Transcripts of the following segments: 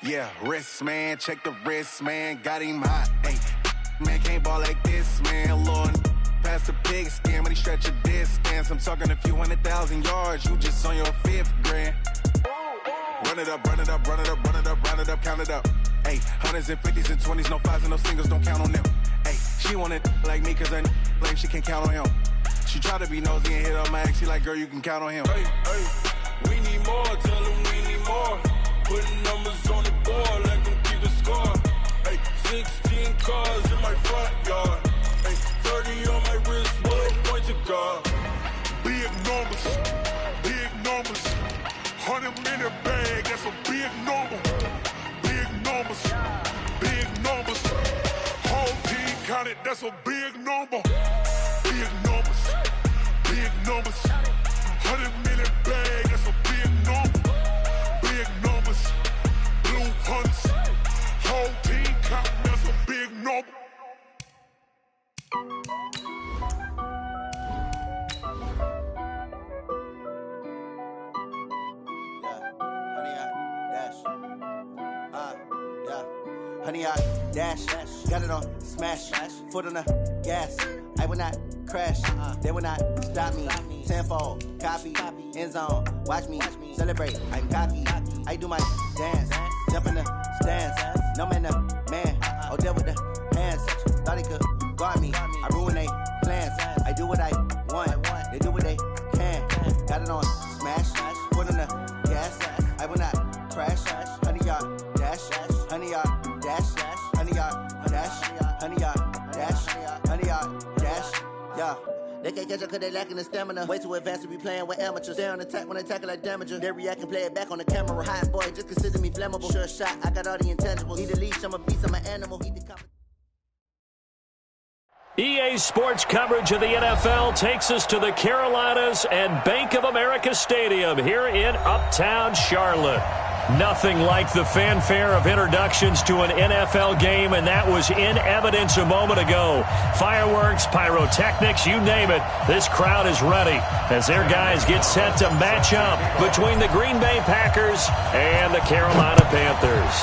Yeah, wrist, man, check the wrist, man, got him hot. Hey, man, can't ball like this, man. Lord, past the pig skin when he stretch a distance. I'm talking a few 100,000 yards, you just on your 5th grand. Run it up, run it up, run it up, run it up, round it up, count it up. Hey, hundreds and 50s and 20s, no 5s and no singles, don't count on them. Hey, she want it like me, cause her like she can't count on him. She try to be nosy and hit up my ex, she like, girl, you can count on him. Hey, we need more, tell them we need more. Putting numbers on the board, let them keep the score. Hey, 16 cars in my front yard. Hey, 30 on my wrist, bullet point to God. Big numbers, 100-minute bag, that's a big number. Big numbers, whole team counted, that's a big number. Big numbers, 100-minute bag, that's a big number. Big numbers, blue hunts, whole team counting, that's a big number. Honey, I dash, got it on smash, foot on the gas. I will not crash, they will not stop me. Tenfold, copy, end zone, watch me celebrate. I'm cocky, I do my dance, jump in the stands. No man, oh, deal with the hands. Thought he could guard me, I ruin they plans. I do what I want, they do what they can. Got it on smash, foot on the gas. I will not crash, honey, y'all dash, honey, y'all dash, honey, y'all dash, honey, y'all dash, honey, y'all dash, yeah. They can't catch up cause they lacking the stamina. Way too advanced to be playing with amateurs. Stay on attack when they tackle like damager. They react and play it back on the camera. Hot boy, just consider me flammable. Sure shot, I got all the intangibles. Need a leash, I'm a beast, I'm an animal. EA Sports coverage of the NFL takes us to the Carolinas and Bank of America Stadium here in Uptown Charlotte. Nothing like the fanfare of introductions to an NFL game, and that was in evidence a moment ago. Fireworks, pyrotechnics, you name it. This crowd is ready as their guys get set to match up between the Green Bay Packers and the Carolina Panthers.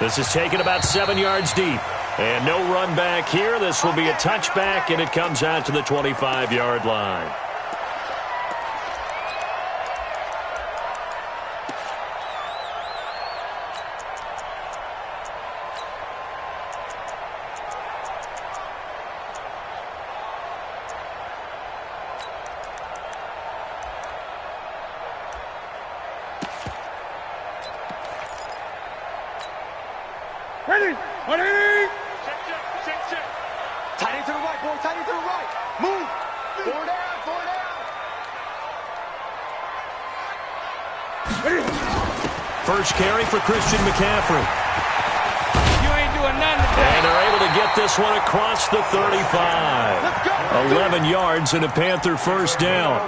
This is taken about 7 yards deep. And no run back here. This will be a touchback, and it comes out to the 25-yard line. Ready! Check. Tight end to the right, boy. Tight end to the right. Move. Four down. First carry for Christian McCaffrey. You ain't doing nothing today. And they're able to get this one across the 35. Let's go. 11 yards and a Panther first down.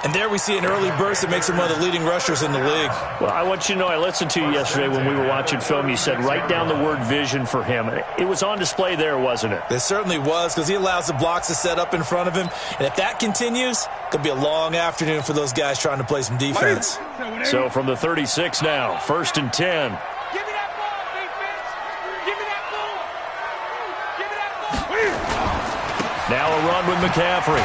And there we see an early burst that makes him one of the leading rushers in the league. Well, I want you to know, I listened to you yesterday when we were watching film. You said write down the word vision for him. It was on display there, wasn't it? It certainly was, because he allows the blocks to set up in front of him. And if that continues, it could be a long afternoon for those guys trying to play some defense. So from the 36 now, 1st and 10. Give me that ball, defense. Give me that ball. Give me that ball. Now a run with McCaffrey.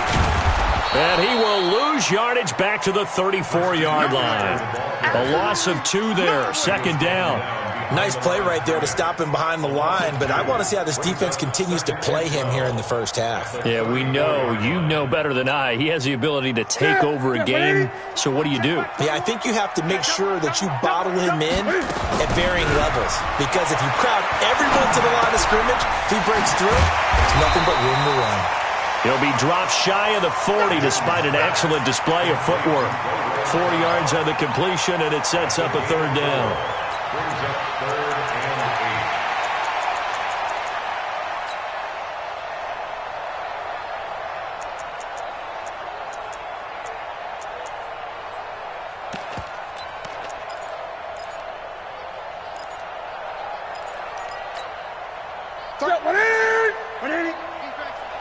And he will lose yardage back to the 34-yard line. A loss of 2 there, 2nd down. Nice play right there to stop him behind the line, but I want to see how this defense continues to play him here in the first half. Yeah, we know. You know better than I. He has the ability to take over a game, so what do you do? Yeah, I think you have to make sure that you bottle him in at varying levels, because if you crowd everyone to the line of scrimmage, if he breaks through, there's nothing but room to run. He'll be dropped shy of the 40 despite an excellent display of footwork. 4 yards on the completion, and it sets up a 3rd down.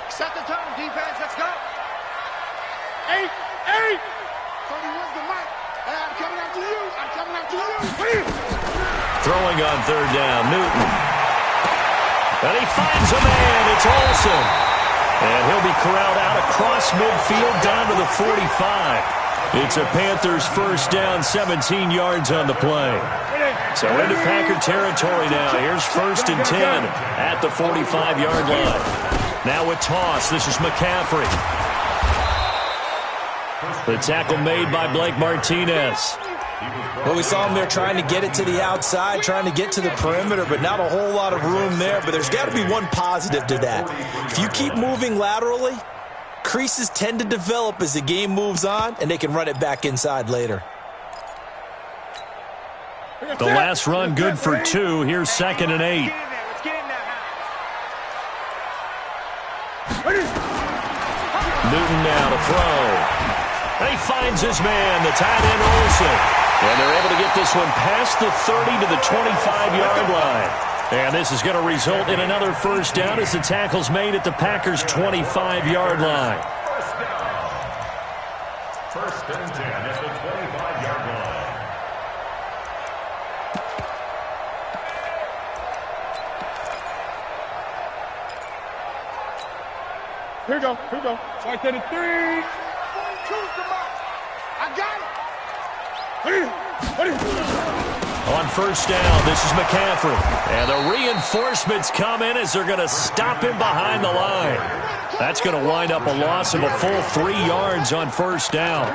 Set the tone, defense. Let's go. 8. 30 wins the mic. And coming out Throwing on third down, Newton. And he finds a man. It's Olsen. And he'll be corralled out across midfield down to the 45. It's a Panthers first down, 17 yards on the play. So into Packer territory now. Here's 1st and 10 at the 45-yard line. Now with toss, this is McCaffrey. The tackle made by Blake Martinez. Well, we saw him there trying to get it to the outside, trying to get to the perimeter, but not a whole lot of room there. But there's got to be one positive to that. If you keep moving laterally, creases tend to develop as the game moves on, and they can run it back inside later. The last run good for 2. Here's 2nd and 8. Newton now to throw. And he finds his man, the tight end Olsen. And they're able to get this one past the 30 to the 25-yard line. And this is going to result in another first down as the tackle's made at the Packers' 25-yard line. First and 10 at the 25-yard line. Here we go. Right there to 3. I got it. On first down, this is McCaffrey. And the reinforcements come in as they're going to stop him behind the line. That's going to wind up a loss of a full 3 yards on first down.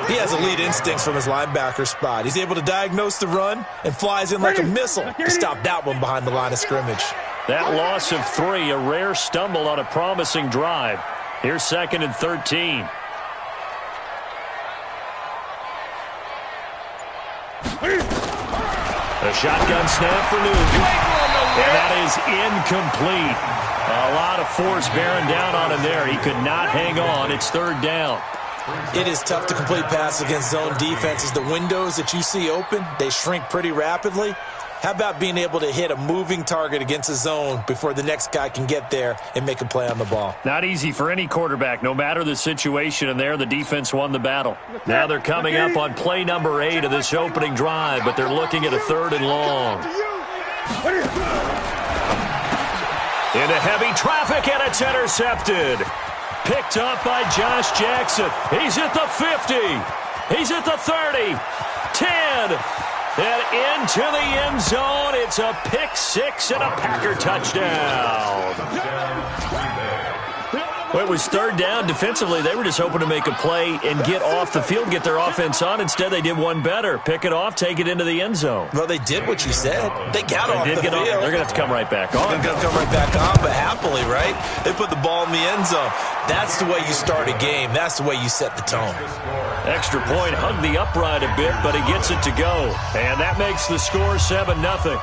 He has elite instincts from his linebacker spot. He's able to diagnose the run and flies in like a missile to stop that one behind the line of scrimmage. That loss of 3, a rare stumble on a promising drive. Here's 2nd and 13. A shotgun snap for Newton. And that is incomplete. A lot of force bearing down on him there. He could not hang on. It's 3rd down. It is tough to complete passes against zone defenses. The windows that you see open, they shrink pretty rapidly. How about being able to hit a moving target against a zone before the next guy can get there and make a play on the ball? Not easy for any quarterback, no matter the situation, and there the defense won the battle. Now they're coming up on play number 8 of this opening drive, but they're looking at a 3rd and long. Into heavy traffic, and it's intercepted. Picked up by Josh Jackson. He's at the 50. He's at the 30. 10. And into the end zone. It's a pick 6 and a Packer touchdown. Well, it was 3rd down. Defensively, they were just hoping to make a play and get off the field, get their offense on. Instead, they did one better. Pick it off, take it into the end zone. Well, they did what you said. They got off the field. They're going to have to come right back on. They're going to come right back on, but happily, right? They put the ball in the end zone. That's the way you start a game. That's the way you set the tone. Extra point, hugged the upright a bit, but he gets it to go. And that makes the score 7-0.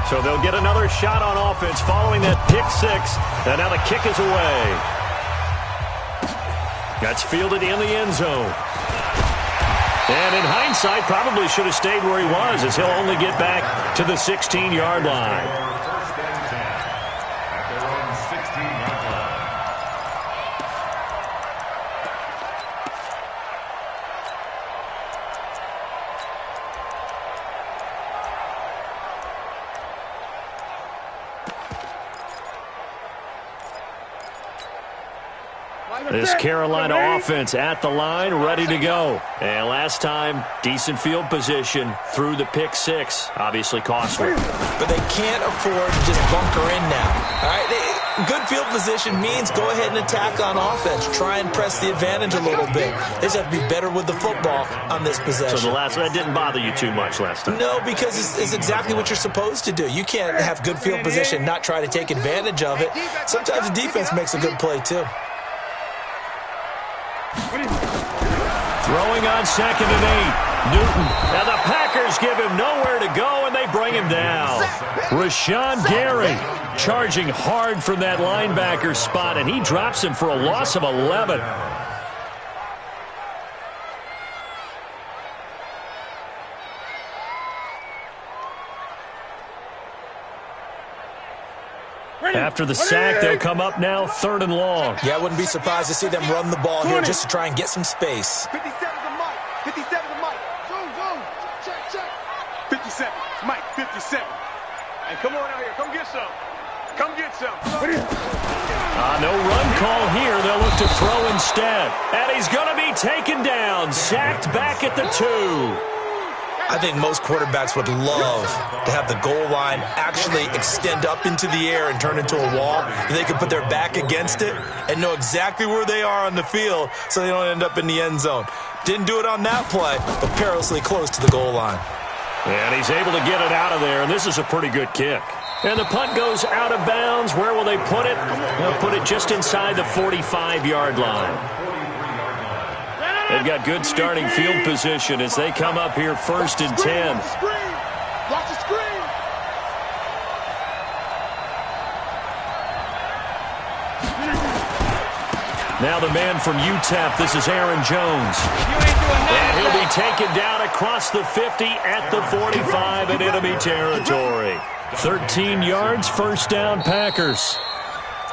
So they'll get another shot on offense following that pick 6. And now the kick is away. That's fielded in the end zone. And in hindsight, probably should have stayed where he was, as he'll only get back to the 16-yard line. First and 10 at their own 16-yard line. This Carolina offense at the line, ready to go. And last time, decent field position through the pick 6. Obviously costly. But they can't afford to just bunker in now. All right, good field position means go ahead and attack on offense. Try and press the advantage a little bit. They just have to be better with the football on this possession. So that didn't bother you too much last time? No, because it's exactly what you're supposed to do. You can't have good field position, not try to take advantage of it. Sometimes the defense makes a good play, too. Throwing on 2nd and 8. Newton. And the Packers give him nowhere to go, and they bring him down. Rashawn Gary charging hard from that linebacker spot, and he drops him for a loss of 11. After the sack, they'll come up now 3rd and long. Yeah, I wouldn't be surprised to see them run the ball here just to try and get some space. 57 to Mike. 57 to Mike. Zoom. Check. 57. Mike, 57. Hey, come on out here. Come get some. No run call here. They'll look to throw instead. And he's going to be taken down. Sacked back at the 2. I think most quarterbacks would love to have the goal line actually extend up into the air and turn into a wall. They can put their back against it and know exactly where they are on the field so they don't end up in the end zone. Didn't do it on that play, but perilously close to the goal line. And he's able to get it out of there, and this is a pretty good kick. And the punt goes out of bounds. Where will they put it? They'll put it just inside the 45-yard line. They've got good starting field position as they come up here 1st and 10. Watch the screen. Now the man from UTEP, this is Aaron Jones. And he'll be taken down across the 50 at the 45 in enemy territory. 13 yards, 1st down, Packers.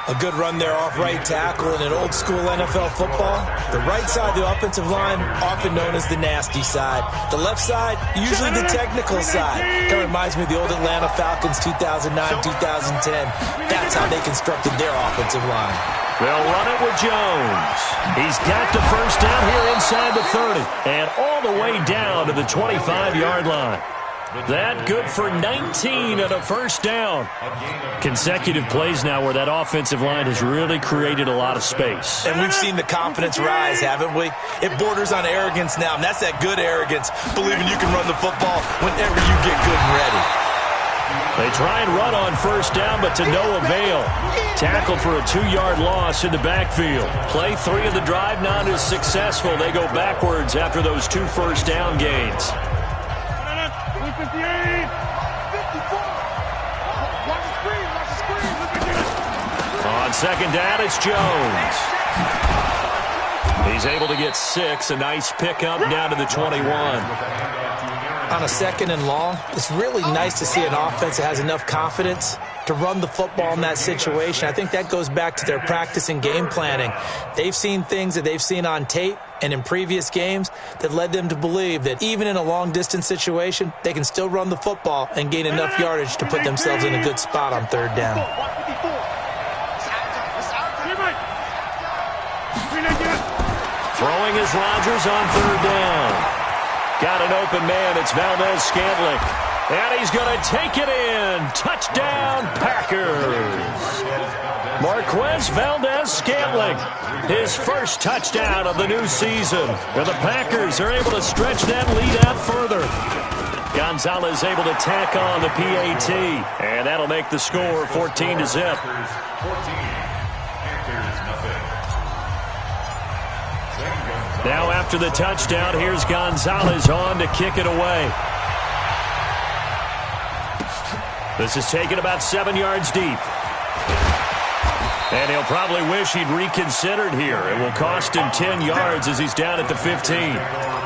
A good run there off right tackle in an old-school NFL football. The right side of the offensive line, often known as the nasty side. The left side, usually the technical side. Kind of reminds me of the old Atlanta Falcons 2009-2010. That's how they constructed their offensive line. They'll run it with Jones. He's got the 1st down here inside the 30. And all the way down to the 25-yard line. That good for 19 and a 1st down. Consecutive plays now where that offensive line has really created a lot of space. And we've seen the confidence rise, haven't we? It borders on arrogance now, and that's that good arrogance, believing you can run the football whenever you get good and ready. They try and run on 1st down, but to no avail. Tackled for a 2-yard loss in the backfield. Play 3 of the drive not as successful. They go backwards after those 2 1st down gains. 58, 54. Watch the screen. On 2nd down, it's Jones. He's able to get 6. A nice pickup down to the 21. On a 2nd and long, it's really nice to see an offense that has enough confidence to run the football in that situation. I think that goes back to their practice and game planning. They've seen things that they've seen on tape and in previous games that led them to believe that even in a long-distance situation, they can still run the football and gain enough yardage to put themselves in a good spot on 3rd down. Throwing is Rodgers on 3rd down. Got an open man. It's Valdez-Scantling. And he's going to take it in. Touchdown, Packers. Marquez Valdez-Scantling. His 1st touchdown of the new season. And the Packers are able to stretch that lead out further. Gonzalez able to tack on the PAT. And that'll make the score 14-0. Now after the touchdown, here's Gonzalez on to kick it away. This is taken about 7 yards deep. And he'll probably wish he'd reconsidered here. It will cost him 10 yards as he's down at the 15.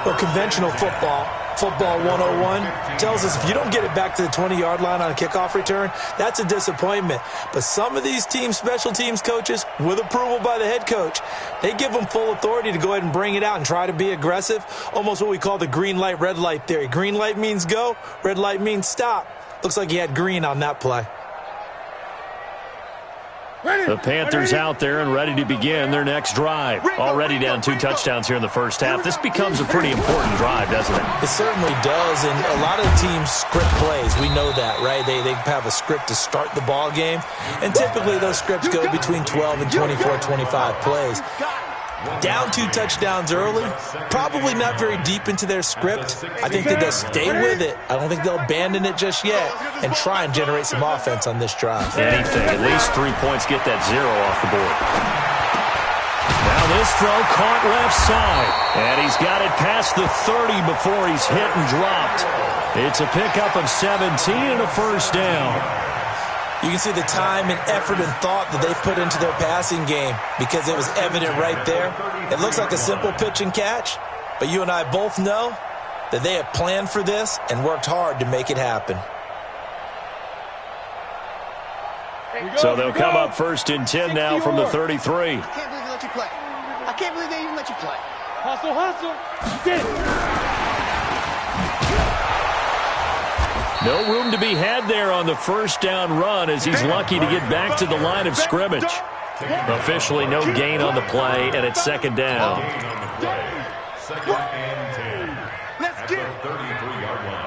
Well, conventional football 101, tells us if you don't get it back to the 20-yard line on a kickoff return, that's a disappointment. But some of these teams, special teams coaches, with approval by the head coach, they give them full authority to go ahead and bring it out and try to be aggressive, almost what we call the green light, red light theory. Green light means go, red light means stop. Looks like he had green on that play. The Panthers out there and ready to begin their next drive. Already down 2 touchdowns here in the first half. This becomes a pretty important drive, doesn't it? It certainly does, and a lot of teams script plays. We know that, right? They have a script to start the ball game, and typically those scripts go between 12 and 24, 25 plays. Down 2 touchdowns early, probably not very deep into their script. I think that they'll stay with it. I don't think they'll abandon it just yet and try and generate some offense on this drive. Anything, at least 3 points, get that 0 off the board. Now this throw caught left side, and he's got it past the 30 before he's hit and dropped. It's a pickup of 17 and a first down. You can see the time and effort and thought that they put into their passing game because it was evident right there. It looks like a simple pitch and catch, but you and I both know that they have planned for this and worked hard to make it happen. So they'll come up 1st and 10 now from the 33. I can't believe they let you play. I can't believe they even let you play. Hustle, hustle. Get it. No room to be had there on the 1st down run as he's lucky to get back to the line of scrimmage. Officially no gain on the play, and it's 2nd down. Second and 10. Let's get at the 33-yard line.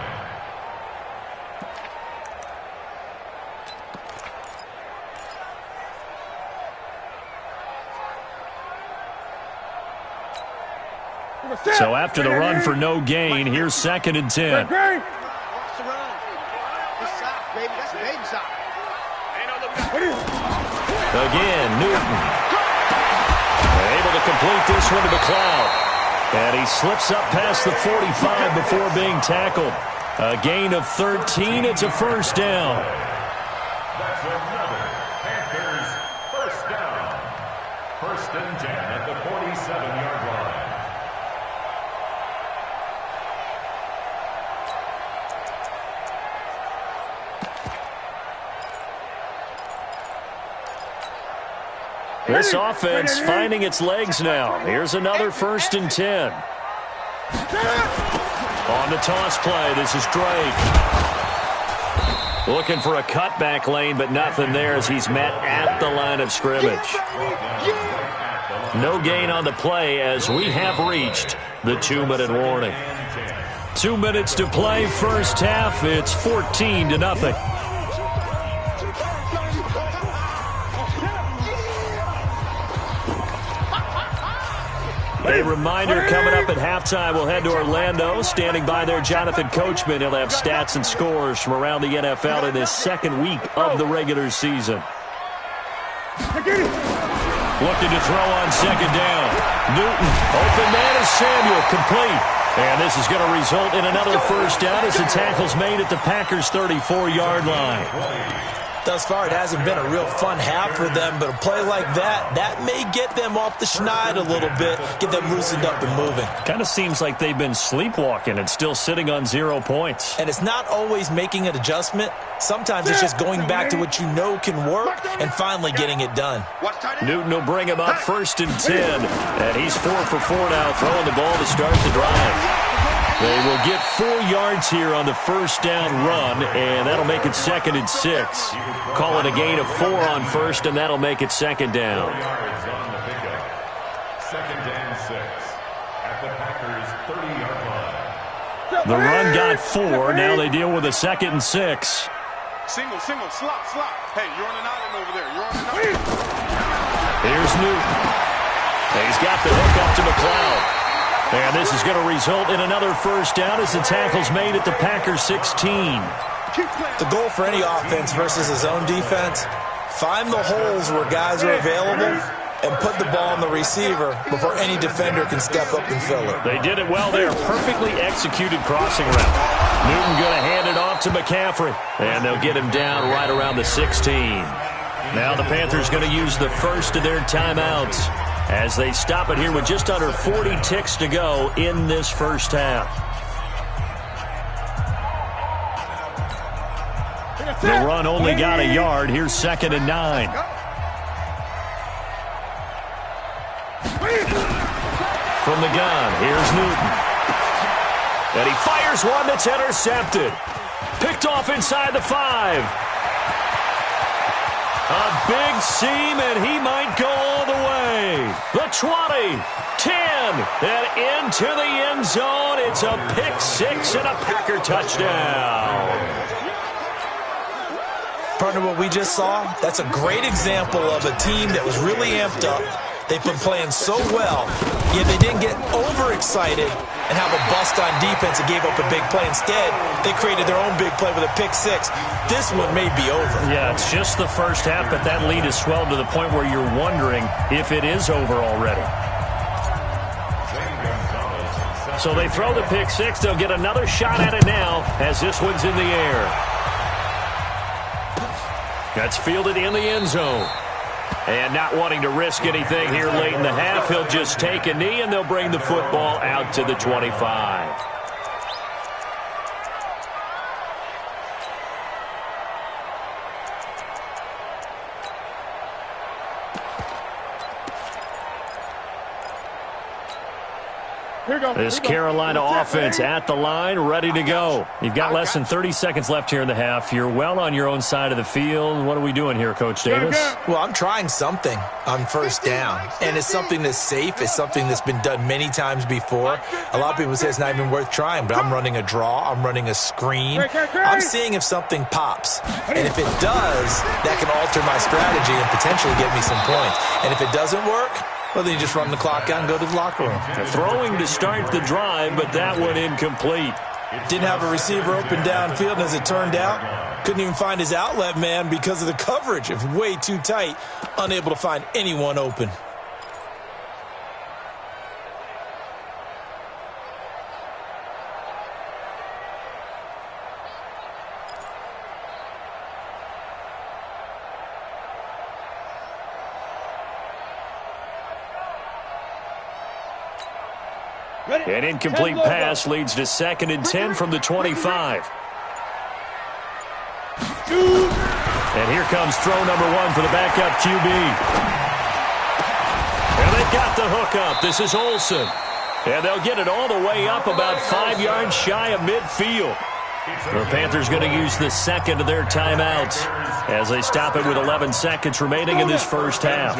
So after the run for no gain, here's 2nd and 10. Watch the run. Good sock, baby. That's a baby sock. Again, Newton. Able to complete this one to McLeod. And he slips up past the 45 before being tackled. A gain of 13. It's a 1st down. That's another Panthers 1st down. 1st and 10 at the 47-yard line. This offense finding its legs now. Here's another 1st and 10. On the toss play, this is Drake. Looking for a cutback lane, but nothing there as he's met at the line of scrimmage. No gain on the play as we have reached the 2-minute warning. 2 minutes to play, 1st half. It's 14-0. A reminder coming up at halftime, we'll head to Orlando. Standing by there, Jonathan Coachman. He'll have stats and scores from around the NFL in this 2nd week of the regular season. Looking to throw on 2nd down. Newton, open man is Samuel, complete. And this is going to result in another 1st down as the tackle's made at the Packers' 34-yard line. Thus far, it hasn't been a real fun half for them, but a play like that may get them off the schneid a little bit, get them loosened up and moving. Kind of seems like they've been sleepwalking and still sitting on 0 points. And it's not always making an adjustment. Sometimes it's just going back to what you know can work and finally getting it done. Newton will bring him up 1st and 10, and he's 4 for 4 now, throwing the ball to start the drive. They will get 4 yards here on the 1st down run, and that'll make it 2nd and 6. Call it a gain of 4 on 1st, and that'll make it 2nd down. 4 yards on the pickup. 2nd and 6 at the Packers' 30-yard line. The run got 4. Now they deal with a 2nd and 6. Single, slot. Hey, you're on an island over there. You're on an island. Here's Newton. He's got the hook up to McLeod. And this is going to result in another 1st down as the tackle's made at the Packers' 16. The goal for any offense versus his own defense, find the holes where guys are available and put the ball on the receiver before any defender can step up and fill it. They did it well there. Perfectly executed crossing route. Newton going to hand it off to McCaffrey. And they'll get him down right around the 16. Now the Panthers going to use the first of their timeouts as they stop it here with just under 40 ticks to go in this 1st half. The run only got a yard. Here's 2nd and 9. From the gun, here's Newton. And he fires one that's intercepted. Picked off inside the 5. A big seam, and he might go all the way. The 20, 10, and into the end zone. It's a pick 6 and a Packer touchdown. Partner, what we just saw, that's a great example of a team that was really amped up. They've been playing so well, yet they didn't get overexcited and have a bust on defense and gave up a big play. Instead, they created their own big play with a pick 6. This one may be over. Yeah, it's just the 1st half, but that lead has swelled to the point where you're wondering if it is over already. So they throw the pick 6. They'll get another shot at it now as this one's in the air. That's fielded in the end zone. And not wanting to risk anything here late in the half, he'll just take a knee, and they'll bring the football out to the 25. This Carolina offense at the line, ready to go. You've got less than 30 seconds left here in the half. You're well on your own side of the field. What are we doing here, Coach Davis? Well, I'm trying something on first down, and it's something that's safe. It's something that's been done many times before. A lot of people say it's not even worth trying, but I'm running a draw. I'm running a screen. I'm seeing if something pops, and if it does, that can alter my strategy and potentially get me some points. And if it doesn't work, well, then you just run the clock out and go to the locker room. Throwing to start the drive, but that one incomplete. Didn't have a receiver open downfield, and as it turned out, couldn't even find his outlet man because of the coverage. It was way too tight, unable to find anyone open. An incomplete pass leads to 2nd and 10 from the 25. And here comes throw number 1 for the backup QB. And they've got the hook up. This is Olsen. And they'll get it all the way up about 5 yards shy of midfield. The Panthers going to use the second of their timeouts as they stop it with 11 seconds remaining in this first half.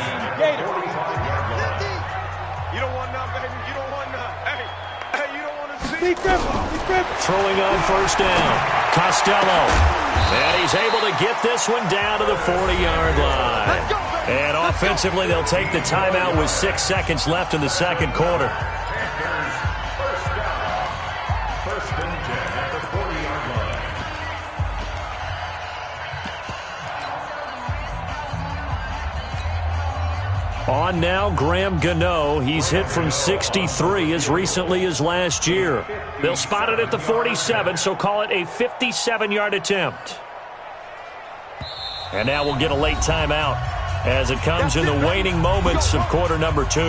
Throwing on first down. Costello. And he's able to get this one down to the 40-yard line. And offensively, they'll take the timeout with 6 seconds left in the second quarter. First and 10 at the 40-yard line. On now, Graham Gano. He's hit from 63 as recently as last year. They'll spot it at the 47, so call it a 57-yard attempt. And now we'll get a late timeout as it comes in the waning moments of quarter number 2.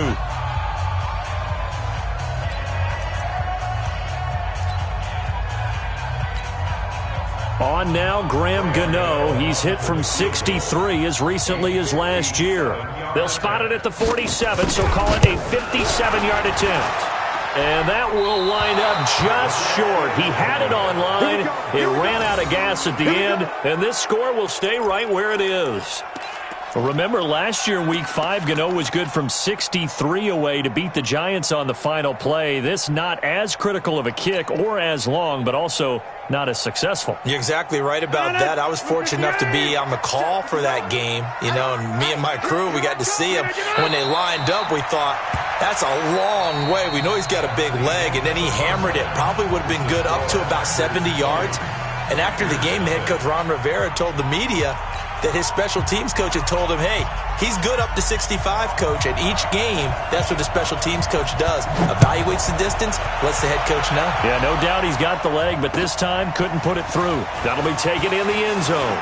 On now, Graham Gano. He's hit from 63 as recently as last year. They'll spot it at the 47, so call it a 57-yard attempt. And that will wind up just short. He had it on line. It ran out of gas at the end, and this score will stay right where it is. Remember, last year in Week 5, Gano was good from 63 away to beat the Giants on the final play. This not as critical of a kick or as long, but also not as successful. You're exactly right about that. I was fortunate enough to be on the call for that game, and me and my crew, we got to see him. When they lined up, we thought, that's a long way. We know he's got a big leg, and then he hammered it. Probably would have been good up to about 70 yards. And after the game, head coach Ron Rivera told the media that his special teams coach had told him, hey, he's good up to 65, coach. And each game, that's what the special teams coach does. Evaluates the distance, lets the head coach know. Yeah, no doubt he's got the leg, but this time couldn't put it through. That'll be taken in the end zone.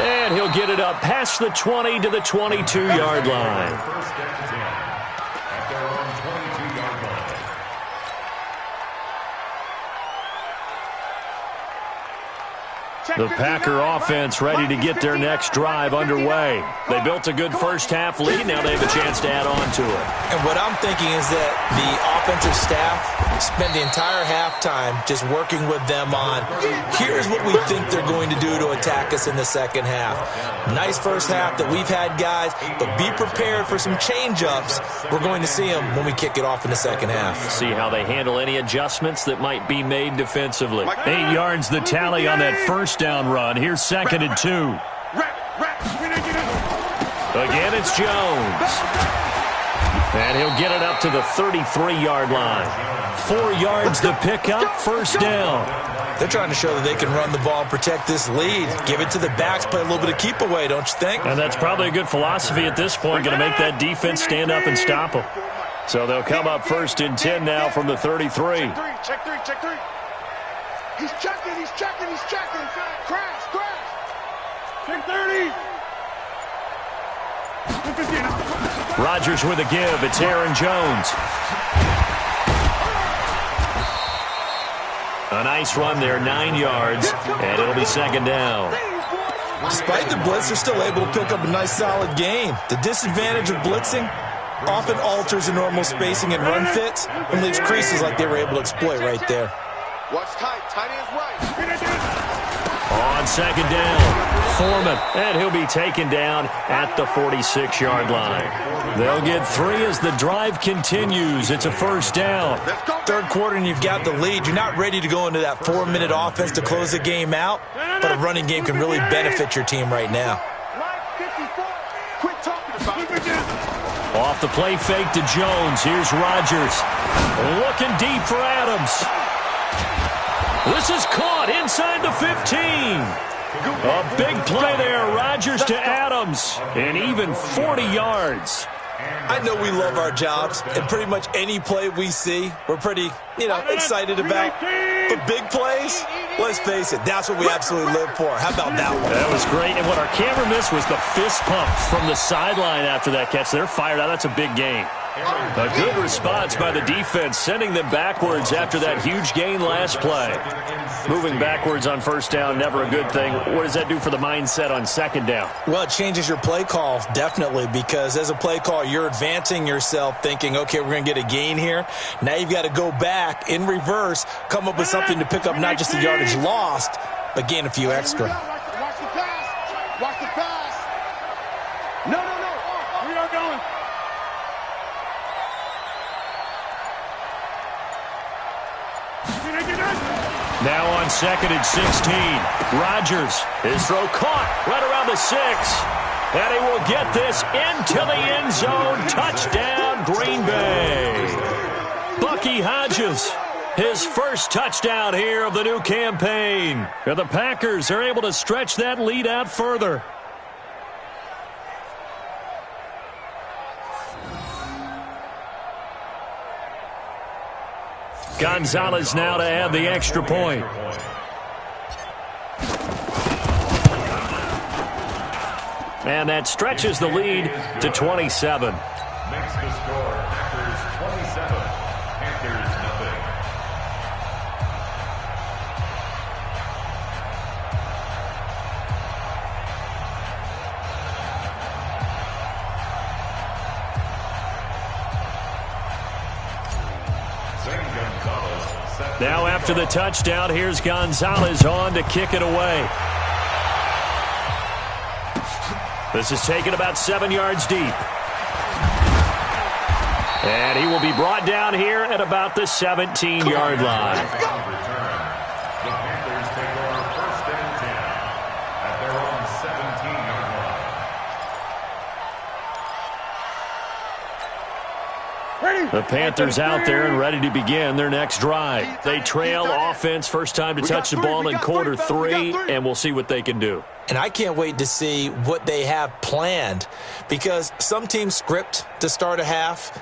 And he'll get it up past the 20 to the 22-yard line. First and 10 at their own 22-yard line. The Packer offense ready to get their next drive underway. They built a good first half lead. Now they have a chance to add on to it. And what I'm thinking is that the offensive staff spent the entire halftime just working with them on, here's what we think they're going to do to attack us in the second half. Nice first half that we've had, guys, but be prepared for some change-ups. We're going to see them when we kick it off in the second half. See how they handle any adjustments that might be made defensively. 8 yards the tally on that first down run. Here's 2nd and 2. Again, it's Jones. And he'll get it up to the 33-yard line. 4 yards the pickup, first down. They're trying to show that they can run the ball and protect this lead. Give it to the backs, play a little bit of keep away, don't you think? And that's probably a good philosophy at this point, going to make that defense stand up and stop them. So they'll come up 1st and 10 now from the 33. Check three. He's checking. Crash. Check 30. Rodgers with a give. It's Aaron Jones. A nice run there, 9 yards, and it'll be 2nd down. Despite the blitz, they're still able to pick up a nice solid gain. The disadvantage of blitzing, often alters the normal spacing and run fits and leaves creases like they were able to exploit right there. Watch tight. Tight ends right. On second down, Foreman, and he'll be taken down at the 46-yard line. They'll get 3 as the drive continues. It's a first down. Third quarter and you've got the lead. You're not ready to go into that 4-minute offense to close the game out, but a running game can really benefit your team right now. Off the play fake to Jones. Here's Rodgers. Looking deep for Adams. This is caught inside the 15. A big play there. Rodgers to Adams. And even 40 yards. I know we love our jobs, and pretty much any play we see, we're pretty, excited about. But big plays, let's face it, that's what we absolutely live for. How about that one? That was great. And what our camera missed was the fist pump from the sideline after that catch. They're fired out. That's a big gain. A good response by the defense, sending them backwards after that huge gain last play. Moving backwards on first down, never a good thing. What does that do for the mindset on second down? Well, it changes your play call, definitely, because as a play call, you're advancing yourself thinking, okay, we're going to get a gain here. Now you've got to go back in reverse, come up with something to pick up not just the yardage lost, but gain a few extra. Watch the pass. Watch the pass. No. We are going. Now on second and 16. Rodgers, his throw caught right around the 6. And he will get this into the end zone. Touchdown, Green Bay. Bucky Hodges, his first touchdown here of the new campaign. And the Packers are able to stretch that lead out further. Gonzalez now to add the extra point. And that stretches the lead to 27. Makes the score Packers 27, Panthers nothing. Now after the touchdown, here's Gonzalez on to kick it away. This is taken about 7 yards deep. And he will be brought down here at about the 17-yard line. The Panthers take over first and 10 at their own 17-yard line. The Panthers out there and ready to begin their next drive. They trail offense, first time to touch the ball in quarter 3, and we'll see what they can do. And I can't wait to see what they have planned, because some teams script to start a half.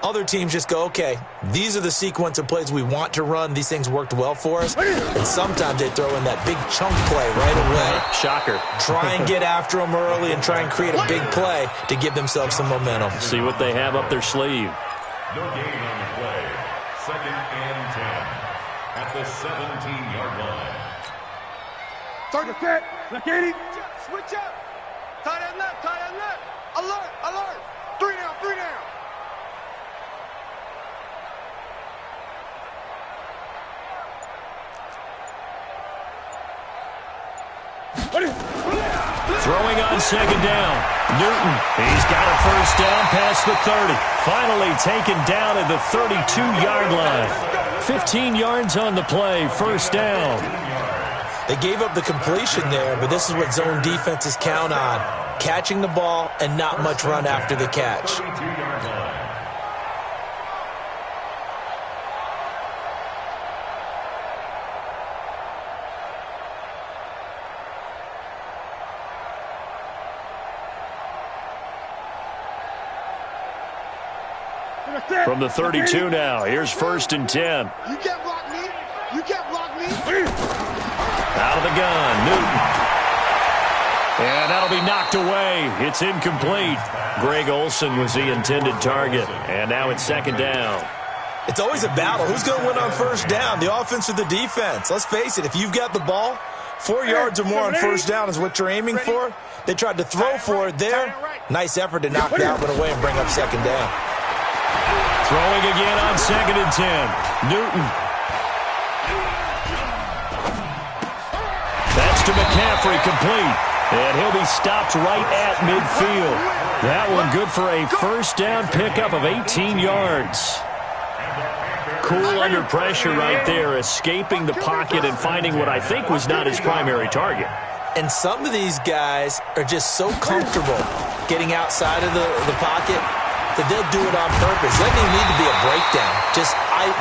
Other teams just go, okay, these are the sequence of plays we want to run. These things worked well for us. And sometimes they throw in that big chunk play right away. Shocker. Try and get after them early and try and create a big play to give themselves some momentum. See what they have up their sleeve. No gain on the play. Second and 10 at the 17-yard line. Target set. Look at it. Switch up. Tight end left. Tight end left. Alert. Alert. 3 down. 3 down. Throwing on second down. Newton, he's got a first down past the 30. Finally taken down at the 32-yard line. 15 yards on the play, first down. They gave up the completion there, but this is what zone defenses count on. Catching the ball and not much run after the catch. 32-yard line. From the 32 now, here's first and 10. You can't block me. You can't block me. Out of the gun, Newton. And that'll be knocked away. It's incomplete. Greg Olsen was the intended target. And now it's second down. It's always a battle. Who's going to win on first down, the offense or the defense? Let's face it, if you've got the ball, 4 yards or more on first down is what you're aiming for. They tried to throw for it there. Nice effort to knock that one away and bring up second down. Throwing again on 2nd and 10. Newton. That's to McCaffrey, complete. And he'll be stopped right at midfield. That one good for a first down pickup of 18 yards. Cool under pressure right there, escaping the pocket and finding what I think was not his primary target. And some of these guys are just so comfortable getting outside of the pocket that they'll do it on purpose. It doesn't even need to be a breakdown.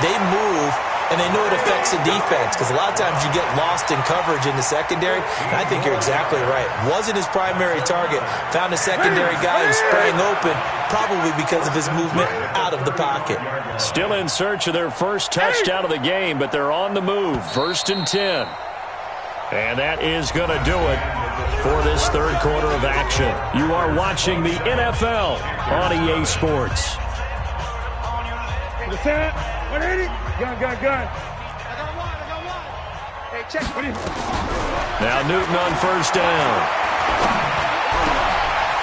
They move, and they know it affects the defense, because a lot of times you get lost in coverage in the secondary, and I think you're exactly right. Wasn't his primary target. Found a secondary guy who sprang open, probably because of his movement out of the pocket. Still in search of their first touchdown of the game, but they're on the move. 1st and 10. And that is going to do it for this third quarter of action. You are watching the NFL on EA Sports. The set. 180. Gun. I got one. Hey, check. Now Newton on first down.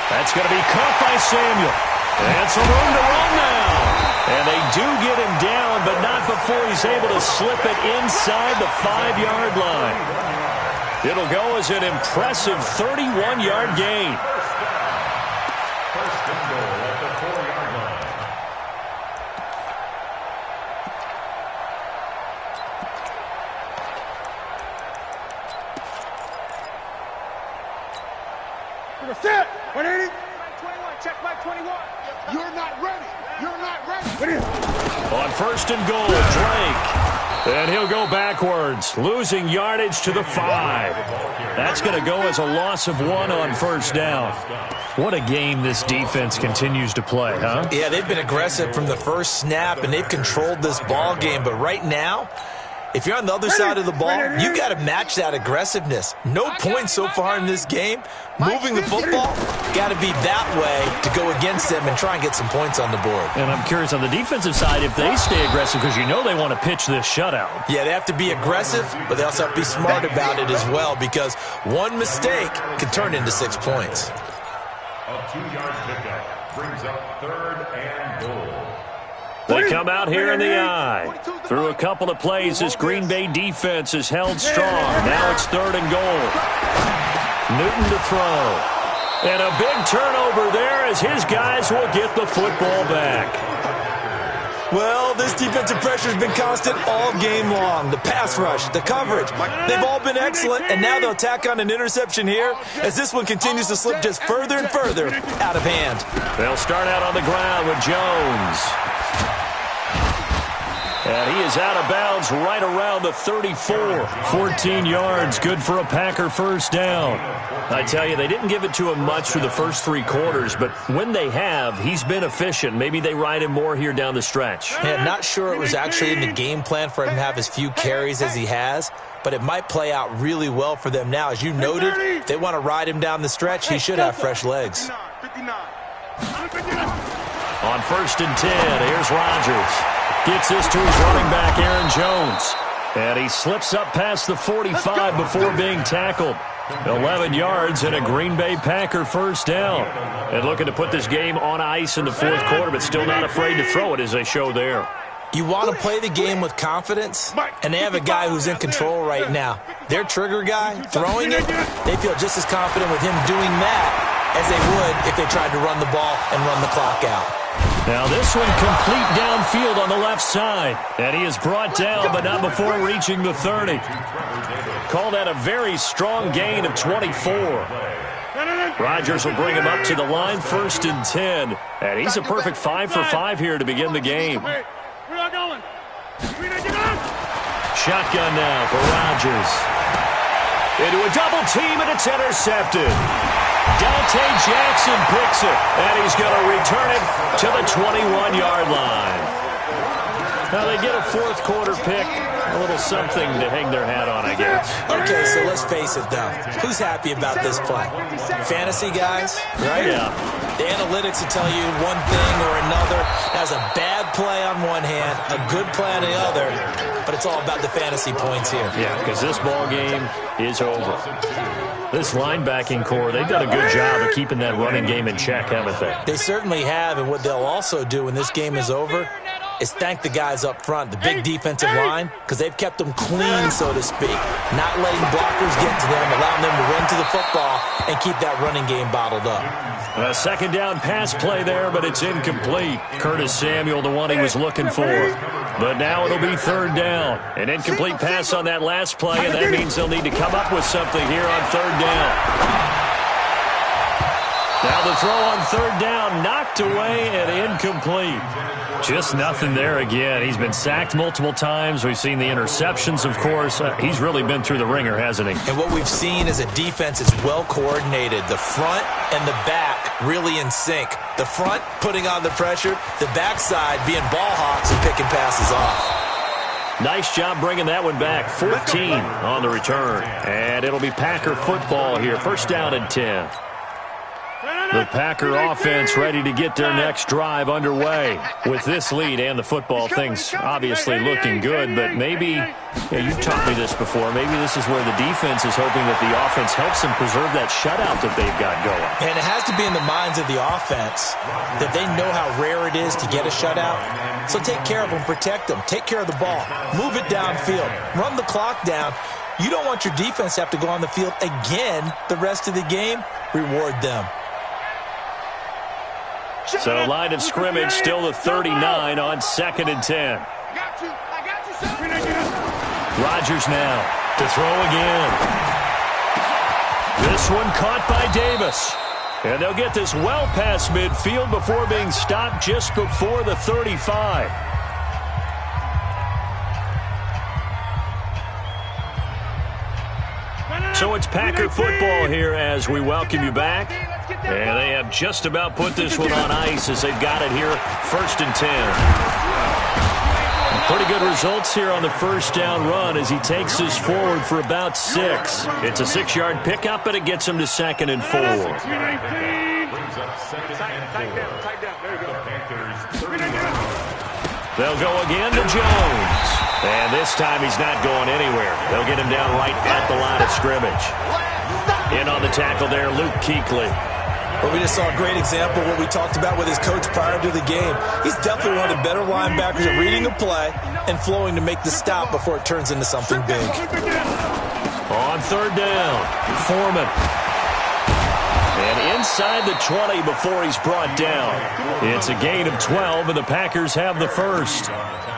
That's going to be caught by Samuel. And some room to run now. And they do get him down, but not before he's able to slip it inside the 5-yard line. It'll go as an impressive 31-yard gain. First and goal at the 4-yard line. The set. 180. 21. Check back 21. You're not ready. On first and goal, Drake. And he'll go backwards, losing yardage to the 5. That's going to go as a loss of 1 on first down. What a game this defense continues to play, huh? Yeah, they've been aggressive from the first snap, and they've controlled this ball game. But right now, if you're on the other side of the ball, you've got to match that aggressiveness. No points so far in this game. Moving the football, got to be that way to go against them and try and get some points on the board. And I'm curious on the defensive side if they stay aggressive, because you know they want to pitch this shutout. Yeah, they have to be aggressive, but they also have to be smart about it as well, because one mistake can turn into 6 points. A 2-yard pickup brings up 3rd and goal. They come out here in the eye. Through a couple of plays, this Green Bay defense is held strong. Now it's 3rd and goal. Newton to throw. And a big turnover there as his guys will get the football back. Well, this defensive pressure has been constant all game long. The pass rush, the coverage, they've all been excellent, and now they'll tack on an interception here as this one continues to slip just further and further out of hand. They'll start out on the ground with Jones. And he is out of bounds right around the 34. 14 yards, good for a Packer first down. I tell you, they didn't give it to him much for the first 3 quarters, but when they have, he's been efficient. Maybe they ride him more here down the stretch. Yeah, not sure it was actually in the game plan for him to have as few carries as he has, but it might play out really well for them now. As you noted, if they want to ride him down the stretch, he should have fresh legs. On 1st and 10, here's Rodgers. Gets this to his running back, Aaron Jones. And he slips up past the 45 before being tackled. 11 yards and a Green Bay Packer first down. And looking to put this game on ice in the 4th quarter, but still not afraid to throw it as they show there. You want to play the game with confidence, and they have a guy who's in control right now. Their trigger guy, throwing it, they feel just as confident with him doing that as they would if they tried to run the ball and run the clock out. Now this one complete downfield on the left side. And he is brought down, but not before reaching the 30. Call that a very strong gain of 24. Rodgers will bring him up to the line, 1st and 10. And he's a perfect 5 for 5 here to begin the game. Shotgun now for Rodgers. Into a double team, and it's intercepted. Dante Jackson picks it, and he's going to return it to the 21-yard line. Now they get a fourth quarter pick, a little something to hang their hat on, I guess. Okay, so let's face it, though. Who's happy about this play? Fantasy guys, right? Yeah. The analytics will tell you one thing or another. That's a bad play on one hand, a good play on the other, but it's all about the fantasy points here. Yeah, because this ball game is over. This linebacking core, they've done a good job of keeping that running game in check, haven't they? They certainly have, and what they'll also do when this game is over is thank the guys up front, the big defensive line, because they've kept them clean, so to speak, not letting blockers get to them, allowing them to run to the football and keep that running game bottled up. A second down pass play there, but it's incomplete. Curtis Samuel, the one he was looking for. But now it'll be third down. An incomplete pass on that last play, and that means they'll need to come up with something here on third down. Now the throw on third down, knocked away and incomplete. Just nothing there again. He's been sacked multiple times. We've seen the interceptions, of course. He's really been through the ringer, hasn't he? And what we've seen is a defense that's well coordinated. The front and the back really in sync. The front putting on the pressure, the backside being ball hawks and picking passes off. Nice job bringing that one back. 14 on the return. And it'll be Packer football here. First down and 10. The Packer offense ready to get their next drive underway. With this lead and the football, things obviously looking good, but maybe, you've taught me this before, maybe this is where the defense is hoping that the offense helps them preserve that shutout that they've got going. And it has to be in the minds of the offense that they know how rare it is to get a shutout. So take care of them, protect them, take care of the ball, move it downfield, run the clock down. You don't want your defense to have to go on the field again the rest of the game. Reward them. So line of scrimmage still the 39 on second and 10. Rodgers now to throw again. This one caught by Davis. And they'll get this well past midfield before being stopped just before the 35. So it's Packer football here as we welcome you back. And they have just about put this one on ice as they've got it here, first and 10. Pretty good results here on the first down run as he takes this forward for about 6. It's a 6-yard pickup, but it gets him to second and 4. They'll go again to Jones. And this time he's not going anywhere. They'll get him down right at the line of scrimmage. In on the tackle there, Luke Kuechly. But we just saw a great example of what we talked about with his coach prior to the game. He's definitely one of the better linebackers at reading a play and flowing to make the stop before it turns into something big. On third down, Foreman. And inside the 20 before he's brought down. It's a gain of 12, and the Packers have the first.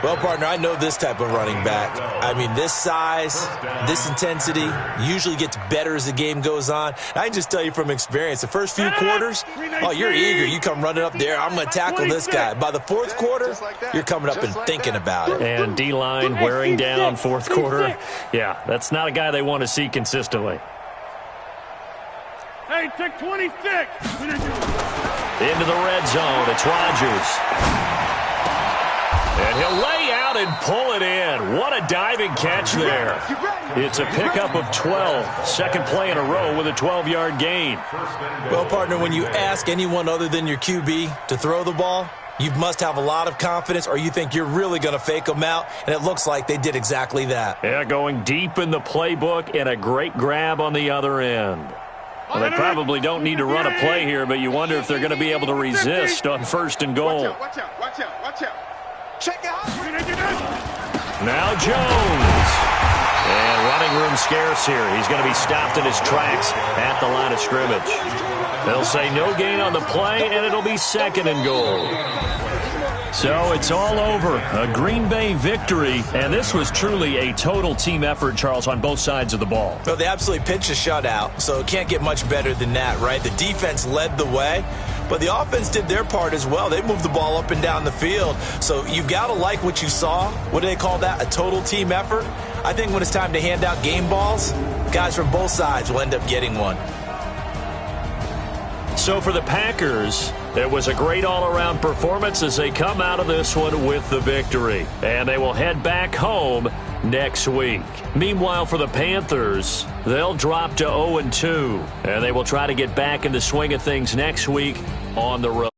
Well, partner, I know this type of running back. I mean, this size, this intensity usually gets better as the game goes on. I can just tell you from experience, the first few quarters, oh, you're eager. You come running up there, I'm going to tackle this guy. By the fourth quarter, you're coming up and thinking about it. And D-line wearing down fourth quarter. Yeah, that's not a guy they want to see consistently. Hey, take 26. Into the red zone, it's Rodgers. And he'll lay out and pull it in. What a diving catch there. It's a pickup of 12. Second play in a row with a 12-yard gain. Well, partner, when you ask anyone other than your QB to throw the ball, you must have a lot of confidence or you think you're really going to fake them out, and it looks like they did exactly that. Yeah, going deep in the playbook and a great grab on the other end. Well, they probably don't need to run a play here, but you wonder if they're going to be able to resist on first and goal. Watch out, watch out, watch out. Check it out. Now Jones. And running room scarce here. He's going to be stopped in his tracks at the line of scrimmage. They'll say no gain on the play, and it'll be second and goal. So it's all over. A Green Bay victory, and this was truly a total team effort, Charles, on both sides of the ball. Well, they absolutely pitched a shutout, so it can't get much better than that, right? The defense led the way, but the offense did their part as well. They moved the ball up and down the field, so you've got to like what you saw. What do they call that? A total team effort? I think when it's time to hand out game balls, guys from both sides will end up getting one. So for the Packers, It was a great all-around performance as they come out of this one with the victory. And they will head back home next week. Meanwhile, for the Panthers, they'll drop to 0-2, and they will try to get back in the swing of things next week on the road.